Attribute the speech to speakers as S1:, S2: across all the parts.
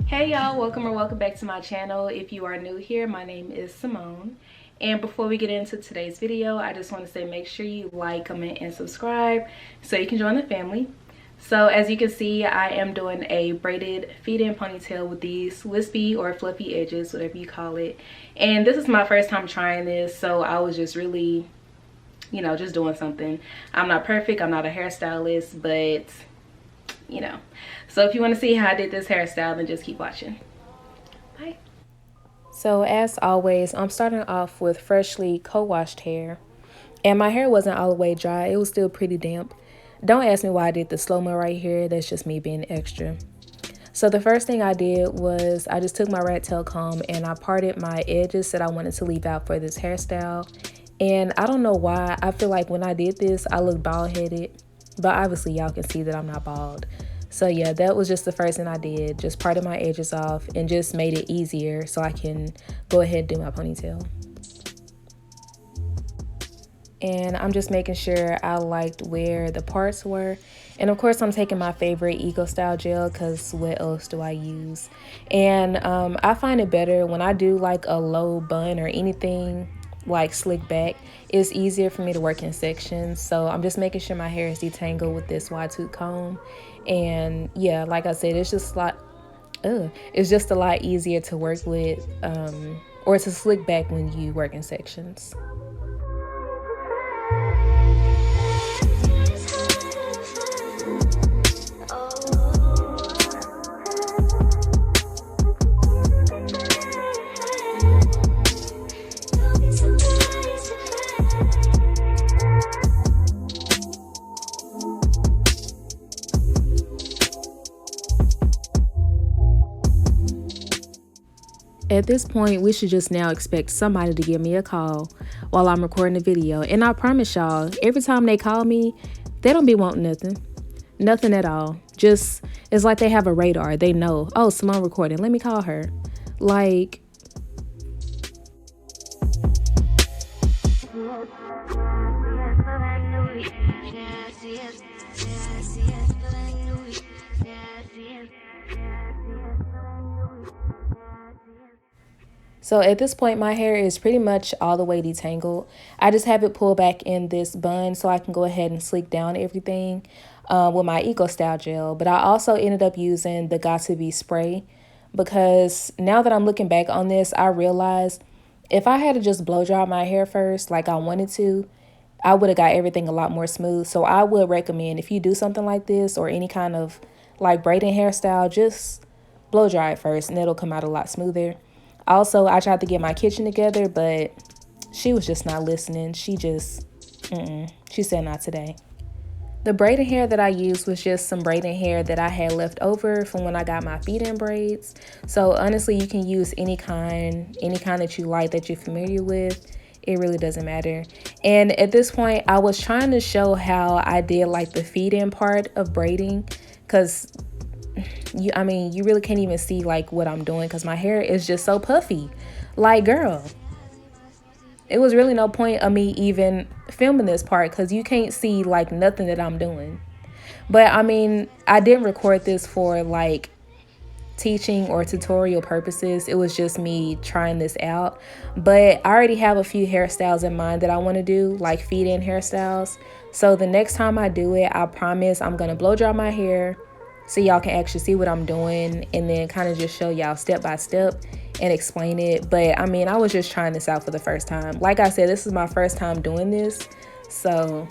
S1: Hey y'all, welcome or welcome back to my channel. If you are new here, my name is Simone. And before we get into today's video, I just want to say make sure you like, comment, and subscribe so you can join the family. So as you can see, I am doing a braided feed-in ponytail with these wispy or fluffy edges, whatever you call it. And this is my first time trying this, so I was just really, just doing something. I'm not perfect, I'm not a hairstylist, but so if you want to see how I did this hairstyle, then just keep watching. Bye. So as always, I'm starting off with freshly co-washed hair, and my hair wasn't all the way dry. It was still pretty damp. Don't ask me why I did the slow-mo right here. That's just me being extra. So the first thing I did was I just took my rat tail comb and I parted my edges that I wanted to leave out for this hairstyle. And I don't know why, I feel like when I did this I looked bald-headed, but obviously y'all can see that I'm not bald. So yeah, that was just the first thing I did. Just parted my edges off and just made it easier so I can go ahead and do my ponytail. And I'm just making sure I liked where the parts were. And of course I'm taking my favorite Eco Style gel because what else do I use? And I find it better when I do like a low bun or anything like slick back. It's easier for me to work in sections. So I'm just making sure my hair is detangled with this wide tooth comb. And yeah, like I said, it's just a lot easier to work with or to slick back when you work in sections. At this point, we should just now expect somebody to give me a call while I'm recording the video. And I promise y'all, every time they call me, they don't be wanting nothing. Nothing at all. Just, it's like they have a radar. They know, oh, Simone recording. Let me call her. Like, so at this point, my hair is pretty much all the way detangled. I just have it pulled back in this bun so I can go ahead and sleek down everything with my Eco Style gel. But I also ended up using the Got2b spray because now that I'm looking back on this, I realized if I had to just blow dry my hair first like I wanted to, I would have got everything a lot more smooth. So I would recommend if you do something like this or any kind of like braiding hairstyle, just blow dry it first and it'll come out a lot smoother. Also, I tried to get my kitchen together, but she was just not listening. She said not today. The braiding hair that I used was just some braiding hair that I had left over from when I got my feed-in braids. So honestly, you can use any kind that you like, that you're familiar with. It really doesn't matter. And at this point, I was trying to show how I did like the feed-in part of braiding because you really can't even see like what I'm doing because my hair is just so puffy. Like, girl, it was really no point of me even filming this part because you can't see like nothing that I'm doing. But I didn't record this for like teaching or tutorial purposes. It was just me trying this out. But I already have a few hairstyles in mind that I want to do, like feed-in hairstyles. So the next time I do it, I promise I'm gonna blow dry my hair so y'all can actually see what I'm doing and then kind of just show y'all step by step and explain it. But I was just trying this out for the first time. Like I said, this is my first time doing this. So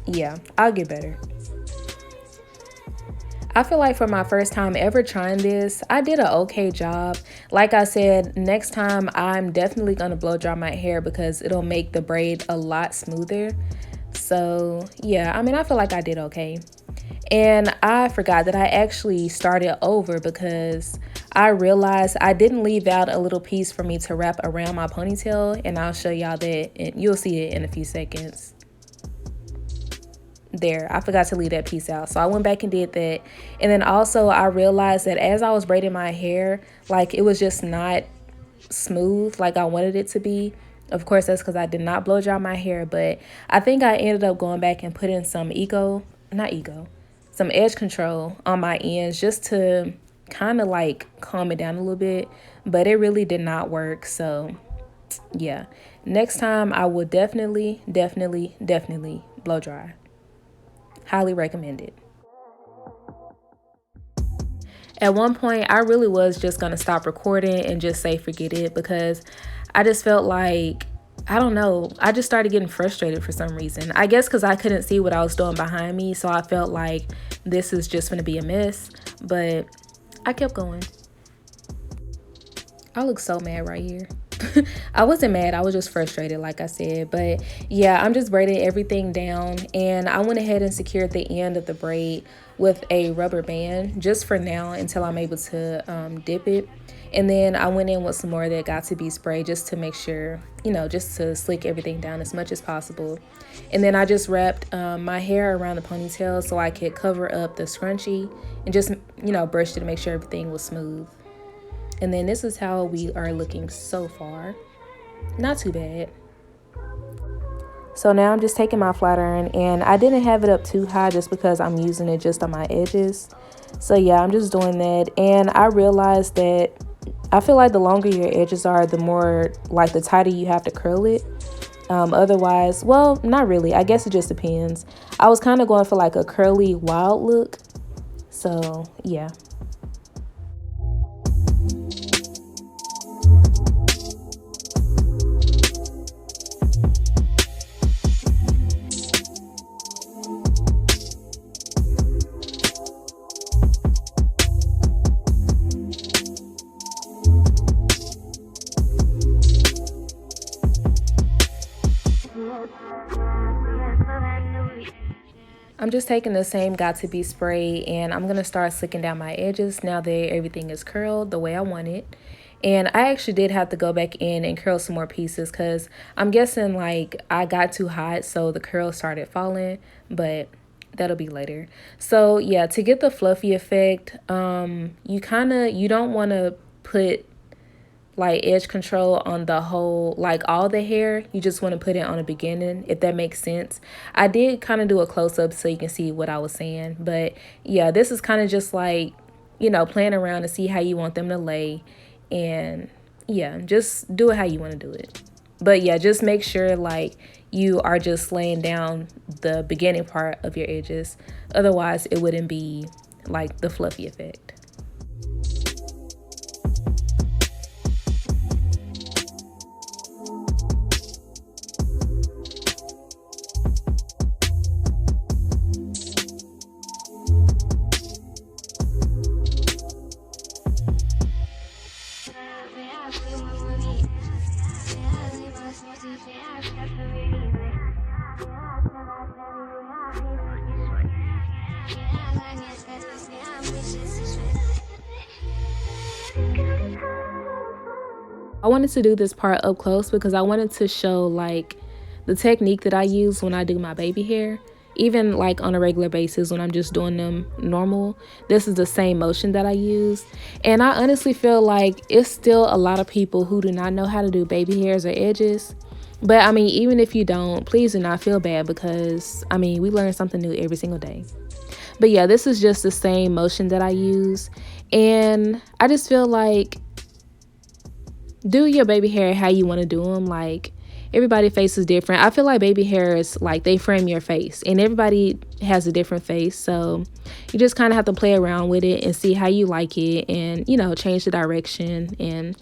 S1: yeah, I'll get better. I feel like for my first time ever trying this, I did an okay job. Like I said, next time I'm definitely going to blow dry my hair because it'll make the braid a lot smoother. So yeah, I feel like I did okay. And I forgot that I actually started over because I realized I didn't leave out a little piece for me to wrap around my ponytail, and I'll show y'all that and you'll see it in a few seconds. There, I forgot to leave that piece out, so I went back and did that. And then also I realized that as I was braiding my hair, like it was just not smooth like I wanted it to be. Of course, that's because I did not blow dry my hair, but I think I ended up going back and putting some some edge control on my ends just to kind of like calm it down a little bit, but it really did not work. So yeah, next time I will definitely blow dry. Highly recommend it. At one point, I really was just going to stop recording and just say forget it, because I just felt like, I don't know, I just started getting frustrated for some reason. I guess because I couldn't see what I was doing behind me, so I felt like this is just going to be a mess, but I kept going. I look so mad right here. I wasn't mad, I was just frustrated, like I said. But yeah, I'm just braiding everything down, and I went ahead and secured the end of the braid with a rubber band just for now until I'm able to dip it. And then I went in with some more that got to be spray just to make sure, just to slick everything down as much as possible. And then I just wrapped my hair around the ponytail so I could cover up the scrunchie and just, brushed it to make sure everything was smooth. And then this is how we are looking so far. Not too bad. So now I'm just taking my flat iron, and I didn't have it up too high just because I'm using it just on my edges. So yeah, I'm just doing that. And I realized that I feel like the longer your edges are, the more, like, the tighter you have to curl it. Otherwise, well, not really. I guess it just depends. I was kind of going for like a curly wild look. So yeah. I'm just taking the same got to be spray, and I'm going to start slicking down my edges now that everything is curled the way I want it. And I actually did have to go back in and curl some more pieces because I'm guessing like I got too hot, so the curls started falling, but that'll be later. So yeah, to get the fluffy effect, you don't want to put like edge control on the whole, like all the hair. You just want to put it on the beginning, if that makes sense. I did kind of do a close-up so you can see what I was saying, but yeah, this is kind of just like, playing around to see how you want them to lay. And yeah, just do it how you want to do it. But yeah, just make sure like you are just laying down the beginning part of your edges, otherwise it wouldn't be like the fluffy effect. I wanted to do this part up close because I wanted to show like the technique that I use when I do my baby hair. Even like on a regular basis when I'm just doing them normal, this is the same motion that I use. And I honestly feel like it's still a lot of people who do not know how to do baby hairs or edges. But I mean, even if you don't, please do not feel bad, because I mean, we learn something new every single day. But yeah, this is just the same motion that I use. And I just feel like do your baby hair how you want to do them. Like, everybody's face is different. I feel like baby hair is like they frame your face, and everybody has a different face. So you just kind of have to play around with it and see how you like it, and change the direction and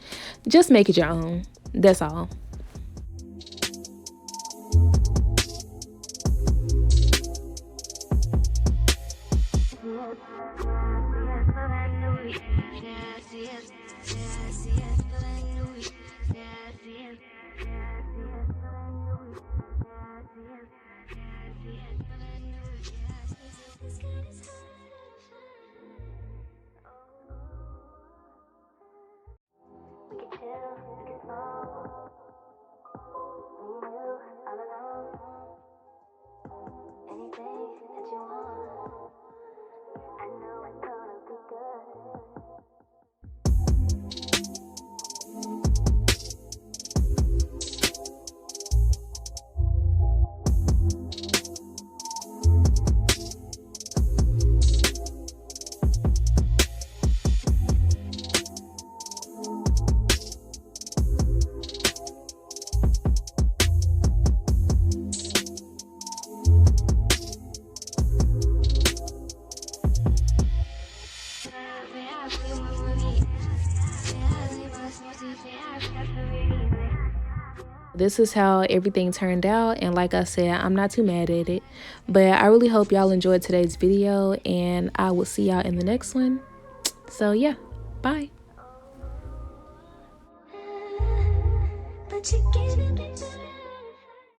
S1: just make it your own. That's all. This is how everything turned out, and like I said, I'm not too mad at it. But I really hope y'all enjoyed today's video, and I will see y'all in the next one. So yeah, bye. But you